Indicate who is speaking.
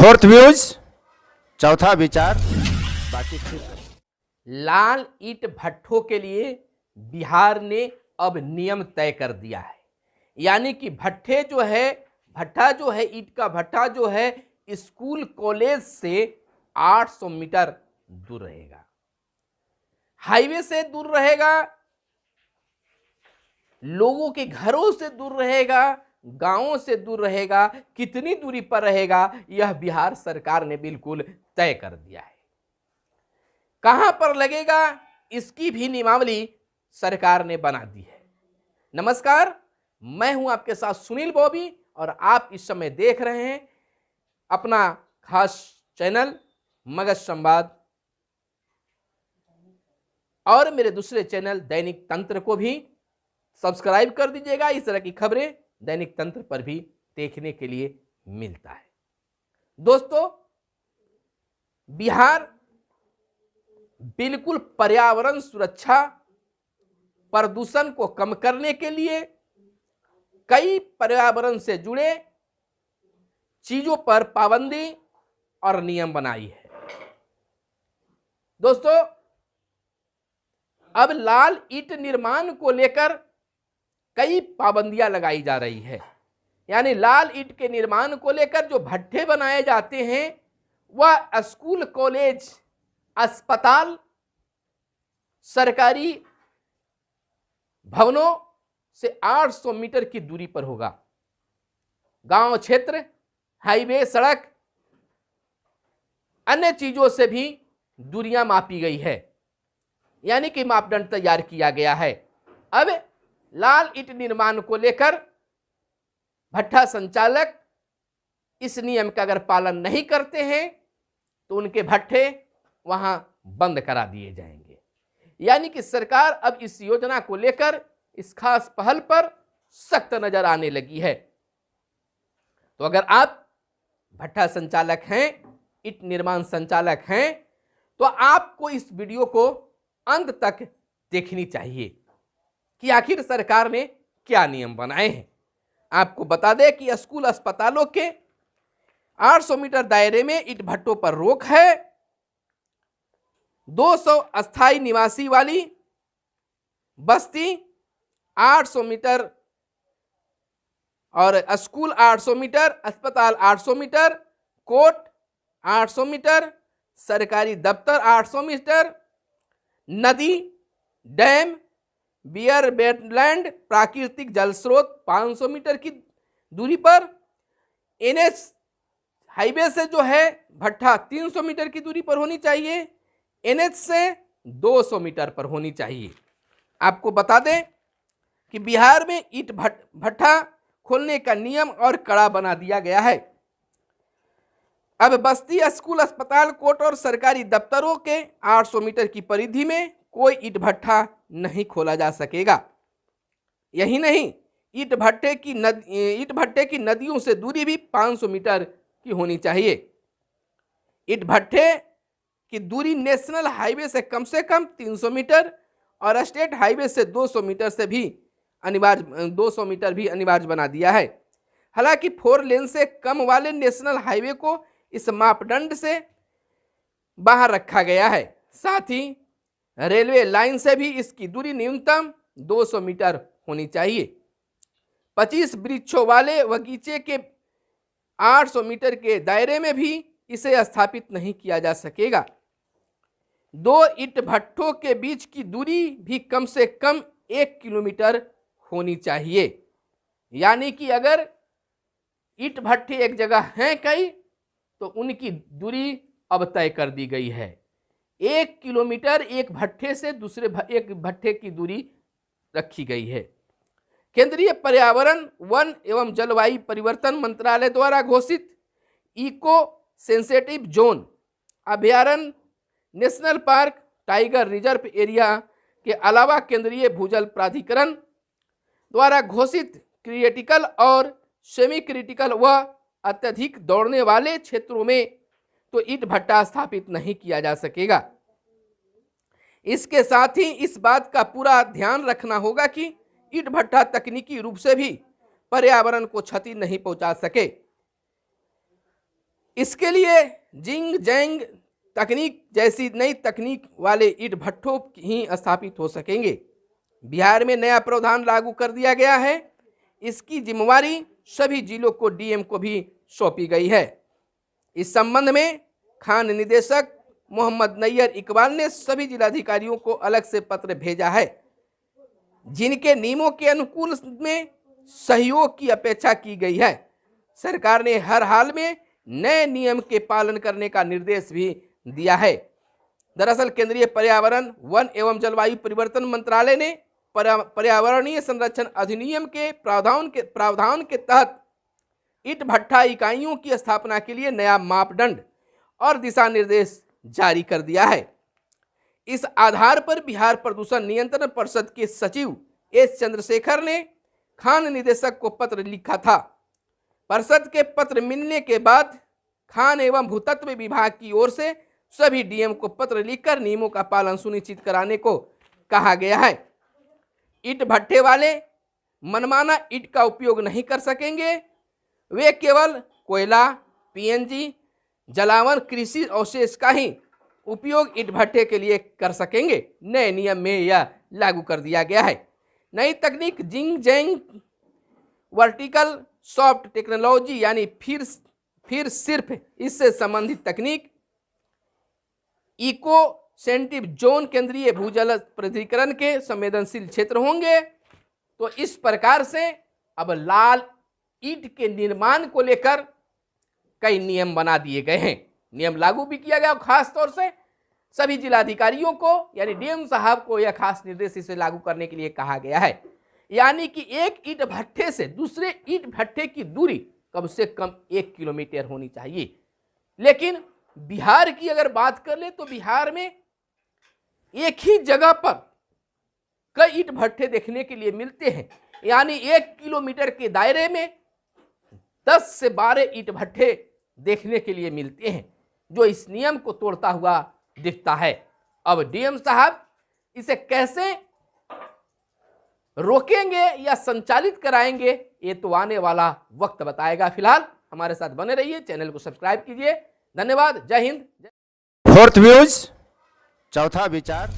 Speaker 1: Fourth views, चौथा विचार, बाकी ठीक।
Speaker 2: लाल ईंट भट्ठों के लिए बिहार ने अब नियम तय कर दिया है। यानी कि भट्ठा जो है ईंट का भट्ठा जो है स्कूल कॉलेज से 800 मीटर दूर रहेगा, हाईवे से दूर रहेगा, लोगों के घरों से दूर रहेगा, गांवों से दूर रहेगा। कितनी दूरी पर रहेगा यह बिहार सरकार ने बिल्कुल तय कर दिया है। कहां पर लगेगा इसकी भी नियमावली सरकार ने बना दी है। नमस्कार, मैं हूं आपके साथ सुनील बॉबी और आप इस समय देख रहे हैं अपना खास चैनल मगध संवाद और मेरे दूसरे चैनल दैनिक तंत्र को भी सब्सक्राइब कर दीजिएगा। इस तरह की खबरें दैनिक तंत्र पर भी देखने के लिए मिलता है। दोस्तों, बिहार बिल्कुल पर्यावरण सुरक्षा, प्रदूषण को कम करने के लिए कई पर्यावरण से जुड़े चीजों पर पाबंदी और नियम बनाई है। दोस्तों, अब लाल ईंट निर्माण को लेकर कई पाबंदियां लगाई जा रही है। यानी लाल ईंट के निर्माण को लेकर जो भट्ठे बनाए जाते हैं वह स्कूल, कॉलेज, अस्पताल, सरकारी भवनों से 800 मीटर की दूरी पर होगा। गांव क्षेत्र, हाईवे, सड़क, अन्य चीजों से भी दूरियां मापी गई है। यानी कि मापदंड तैयार किया गया है। अब लाल ईंट निर्माण को लेकर भट्ठा संचालक इस नियम का अगर पालन नहीं करते हैं तो उनके भट्ठे वहां बंद करा दिए जाएंगे। यानी कि सरकार अब इस योजना को लेकर इस खास पहल पर सख्त नजर आने लगी है। तो अगर आप भट्ठा संचालक हैं, ईंट निर्माण संचालक हैं, तो आपको इस वीडियो को अंत तक देखनी चाहिए कि आखिर सरकार ने क्या नियम बनाए हैं। आपको बता दें कि स्कूल, अस्पतालों के 800 मीटर दायरे में ईंट भट्टों पर रोक है। 200 अस्थायी निवासी वाली बस्ती 800 मीटर और स्कूल 800 मीटर, अस्पताल 800 मीटर, कोर्ट 800 मीटर, सरकारी दफ्तर 800 मीटर, नदी, डैम, बियर वेटलैंड, प्राकृतिक जल स्रोत 500 मीटर की दूरी पर, एनएच हाईवे से जो है भट्ठा 300 मीटर की दूरी पर होनी चाहिए, एनएच से 200 मीटर पर होनी चाहिए। आपको बता दें कि बिहार में ईंट भट्ठा खोलने का नियम और कड़ा बना दिया गया है। अब बस्ती, स्कूल, अस्पताल, कोर्ट और सरकारी दफ्तरों के 800 मीटर की परिधि में कोई ईंट भट्ठा नहीं खोला जा सकेगा। यही नहीं, ईंट भट्ठे की नदियों से दूरी भी 500 मीटर की होनी चाहिए। ईंट भट्ठे की दूरी नेशनल हाईवे से कम 300 मीटर और स्टेट हाईवे से 200 मीटर भी अनिवार्य बना दिया है। हालांकि 4 लेन से कम वाले नेशनल हाईवे को इस मापदंड से बाहर रखा गया है। साथ ही रेलवे लाइन से भी इसकी दूरी न्यूनतम 200 मीटर होनी चाहिए। 25 वृक्षों वाले बगीचे के 800 मीटर के दायरे में भी इसे स्थापित नहीं किया जा सकेगा। 2 ईंट भट्ठों के बीच की दूरी भी कम से कम 1 किलोमीटर होनी चाहिए। यानी कि अगर ईंट भट्ठे एक जगह हैं कई, तो उनकी दूरी अब तय कर दी गई है। 1 किलोमीटर एक भट्ठे से दूसरे एक भट्ठे की दूरी रखी गई है। केंद्रीय पर्यावरण, वन एवं जलवायु परिवर्तन मंत्रालय द्वारा घोषित इको सेंसिटिव जोन, अभयारण्य, national park, tiger reserve area के अलावा केंद्रीय भूजल प्राधिकरण द्वारा घोषित क्रिटिकल और सेमी क्रिटिकल व अत्यधिक दौड़ने वाले क्षेत्रों में तो ईंट भट्ठा स्थापित नहीं किया जा सकेगा। इसके साथ ही इस बात का पूरा ध्यान रखना होगा कि ईंट भट्ठा तकनीकी रूप से भी पर्यावरण को क्षति नहीं पहुंचा सके। इसके लिए जिंग जैंग तकनीक जैसी नई तकनीक वाले ईंट भट्ठों ही स्थापित हो सकेंगे। बिहार में नया प्रावधान लागू कर दिया गया है। इसकी जिम्मेवारी सभी जिलों को डीएम को भी सौंपी गई है। इस संबंध में खान निदेशक मोहम्मद नैयर इकबाल ने सभी जिलाधिकारियों को अलग से पत्र भेजा है, जिनके नियमों के अनुकूल में सहयोग की अपेक्षा की गई है। सरकार ने हर हाल में नए नियम के पालन करने का निर्देश भी दिया है। दरअसल केंद्रीय पर्यावरण, वन एवं जलवायु परिवर्तन मंत्रालय ने पर्यावरणीय संरक्षण अधिनियम के प्रावधान के तहत ईंट भट्ठा इकाइयों की स्थापना के लिए नया मापदंड और दिशा निर्देश जारी कर दिया है। इस आधार पर बिहार प्रदूषण नियंत्रण परिषद के सचिव एस चंद्रशेखर ने खान निदेशक को पत्र लिखा था। परिषद के पत्र मिलने के बाद खान एवं भूतत्व विभाग की ओर से सभी डीएम को पत्र लिखकर नियमों का पालन सुनिश्चित कराने को कहा गया है। ईंट भट्ठे वाले मनमाना ईंट का उपयोग नहीं कर सकेंगे। वे केवल कोयला, पीएनजी, जलावन, कृषि अवशेष का ही उपयोग ईंट भट्ठे के लिए कर सकेंगे। नए नियम में यह लागू कर दिया गया है। नई तकनीक जिंग जैंग वर्टिकल सॉफ्ट टेक्नोलॉजी यानी फिर सिर्फ इससे संबंधित तकनीक इको सेंसिटिव जोन केंद्रीय भूजल प्राधिकरण के संवेदनशील क्षेत्र होंगे। तो इस प्रकार से अब लाल ईंट के निर्माण को लेकर कई नियम बना दिए गए हैं। नियम लागू भी किया गया। खास तौर से सभी जिलाधिकारियों को यानी डीएम साहब को यह खास निर्देश इसे लागू करने के लिए कहा गया है। यानी कि एक ईंट भट्ठे से दूसरे ईंट भट्ठे की दूरी कम से कम 1 किलोमीटर होनी चाहिए। लेकिन बिहार की अगर बात कर ले तो बिहार में एक ही जगह पर कई ईंट भट्ठे देखने के लिए मिलते हैं। यानी 1 किलोमीटर के दायरे में 10 से 12 ईंट भट्ठे देखने के लिए मिलते हैं, जो इस नियम को तोड़ता हुआ दिखता है। अब डीएम साहब इसे कैसे रोकेंगे या संचालित कराएंगे, ये तो आने वाला वक्त बताएगा। फिलहाल हमारे साथ बने रहिए, चैनल को सब्सक्राइब कीजिए। धन्यवाद। जय हिंद।
Speaker 1: फोर्थ व्यूज, चौथा विचार।